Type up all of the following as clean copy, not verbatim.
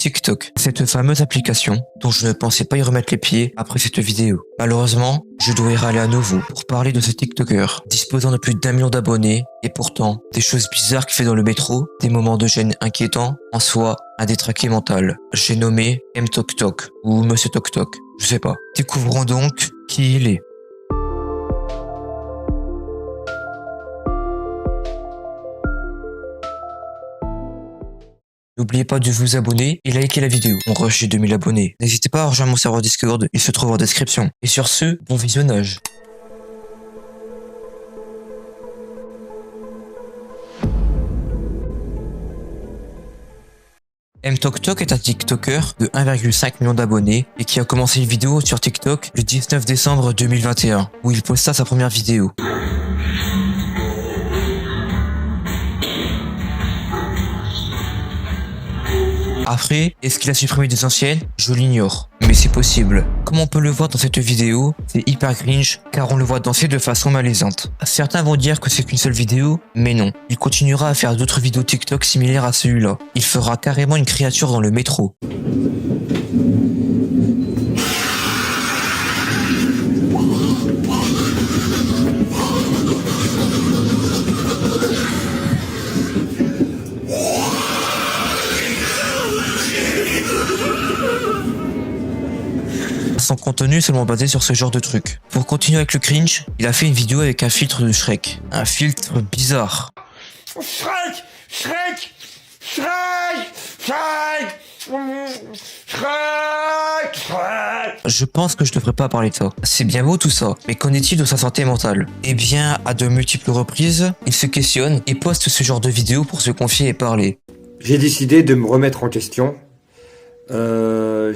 TikTok, cette fameuse application dont je ne pensais pas y remettre les pieds après cette vidéo. Malheureusement, je dois y râler à nouveau pour parler de ce TikToker disposant de plus d'1 million d'abonnés et pourtant des choses bizarres qu'il fait dans le métro, des moments de gêne inquiétants, en soi un détraqué mental. J'ai nommé mTokTok ou Monsieur TokTok, je sais pas. Découvrons donc qui il est. N'oubliez pas de vous abonner et liker la vidéo. On rush les 2000 abonnés. N'hésitez pas à rejoindre mon serveur Discord, il se trouve en description. Et sur ce, bon visionnage. mTokTok est un TikToker de 1,5 million d'abonnés et qui a commencé une vidéo sur TikTok le 19 décembre 2021 où il posta sa première vidéo. Après, est-ce qu'il a supprimé des anciennes? Je l'ignore. Mais c'est possible. Comme on peut le voir dans cette vidéo, c'est hyper cringe car on le voit danser de façon malaisante. Certains vont dire que c'est qu'une seule vidéo, mais non. Il continuera à faire d'autres vidéos TikTok similaires à celui-là. Il fera carrément une créature dans le métro. Son contenu est seulement basé sur ce genre de truc. Pour continuer avec le cringe, il a fait une vidéo avec un filtre de Shrek. Un filtre bizarre. Shrek, Shrek, Shrek, Shrek, Shrek, Shrek. Je pense que je devrais pas parler de ça. C'est bien beau tout ça, mais qu'en est-il de sa santé mentale? Eh bien, à de multiples reprises, il se questionne et poste ce genre de vidéos pour se confier et parler. J'ai décidé de me remettre en question.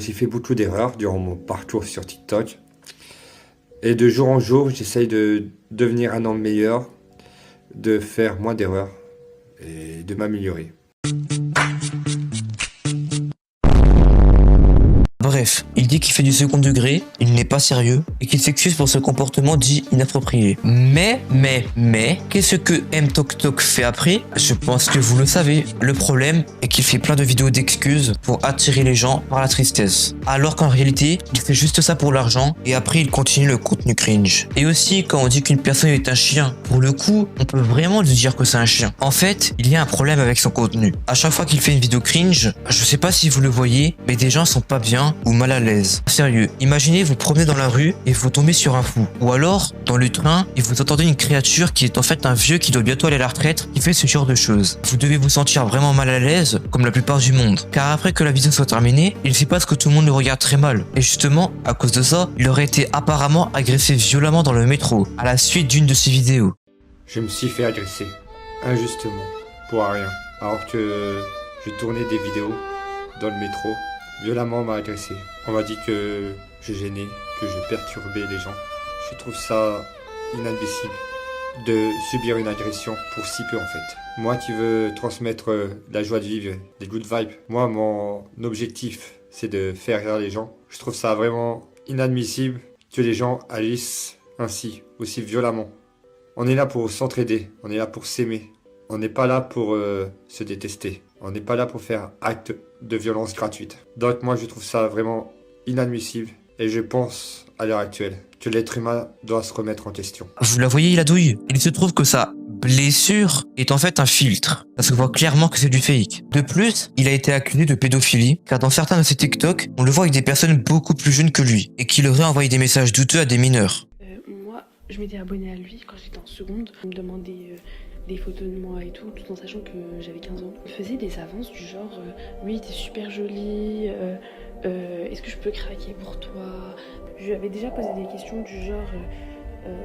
J'ai fait beaucoup d'erreurs durant mon parcours sur TikTok. Et de jour en jour, j'essaye de devenir un homme meilleur, de faire moins d'erreurs et de m'améliorer. Bref, il dit qu'il fait du second degré, il n'est pas sérieux et qu'il s'excuse pour ce comportement dit inapproprié. Mais, qu'est-ce que mTokTok fait après? Je pense que vous le savez. Le problème est qu'il fait plein de vidéos d'excuses pour attirer les gens par la tristesse. Alors qu'en réalité, il fait juste ça pour l'argent et après il continue le contenu cringe. Et aussi, quand on dit qu'une personne est un chien, pour le coup, on peut vraiment lui dire que c'est un chien. En fait, il y a un problème avec son contenu. À chaque fois qu'il fait une vidéo cringe, je sais pas si vous le voyez, mais des gens sont pas bien ou mal à l'aise. Sérieux, imaginez vous promenez dans la rue et vous tombez sur un fou. Ou alors, dans le train, et vous entendez une créature qui est en fait un vieux qui doit bientôt aller à la retraite, qui fait ce genre de choses. Vous devez vous sentir vraiment mal à l'aise, comme la plupart du monde. Car après que la vidéo soit terminée, il fait pas ce que tout le monde le regarde très mal. Et justement, à cause de ça, il aurait été apparemment agressé violemment dans le métro, à la suite d'une de ses vidéos. Je me suis fait agresser, injustement, pour rien. Alors que je tournais des vidéos dans le métro, violemment on m'a agressé. On m'a dit que je gênais, que je perturbais les gens. Je trouve ça inadmissible de subir une agression pour si peu en fait. Moi qui veux transmettre la joie de vivre, des good vibes, moi mon objectif c'est de faire rire les gens. Je trouve ça vraiment inadmissible que les gens agissent ainsi, aussi violemment. On est là pour s'entraider, on est là pour s'aimer. On n'est pas là pour se détester. On n'est pas là pour faire acte de violence gratuite. Donc moi je trouve ça vraiment inadmissible et je pense à l'heure actuelle que l'être humain doit se remettre en question. Vous la voyez, il a douille. Il se trouve que sa blessure est en fait un filtre. Ça se voit clairement que c'est du fake. De plus, il a été accusé de pédophilie car dans certains de ses TikTok, on le voit avec des personnes beaucoup plus jeunes que lui et qu'il aurait envoyé des messages douteux à des mineurs. Moi, je m'étais abonnée à lui quand j'étais en seconde. Il me demandait des photos de moi et tout en sachant que j'avais 15 ans. Il faisait des avances du genre oui, t'es super jolie, est-ce que je peux craquer pour toi? Je lui avais déjà posé des questions du genre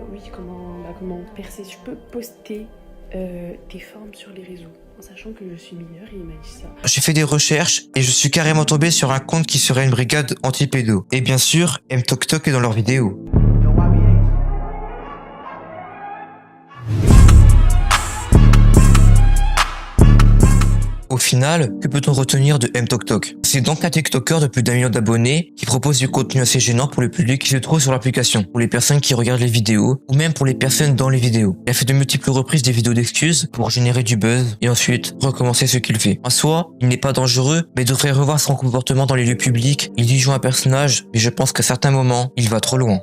oui, comment percer? Je peux poster tes formes sur les réseaux en sachant que je suis mineure et il m'a dit ça. J'ai fait des recherches et je suis carrément tombé sur un compte qui serait une brigade anti-pédo. Et bien sûr, mTokTok est dans leurs vidéos. Au final, que peut-on retenir de mTokTok? C'est donc un TikToker de plus d'1 million d'abonnés qui propose du contenu assez gênant pour le public qui se trouve sur l'application, pour les personnes qui regardent les vidéos, ou même pour les personnes dans les vidéos. Il a fait de multiples reprises des vidéos d'excuses pour générer du buzz et ensuite recommencer ce qu'il fait. En soi, il n'est pas dangereux, mais devrait revoir son comportement dans les lieux publics. Il y joue un personnage, mais je pense qu'à certains moments, il va trop loin.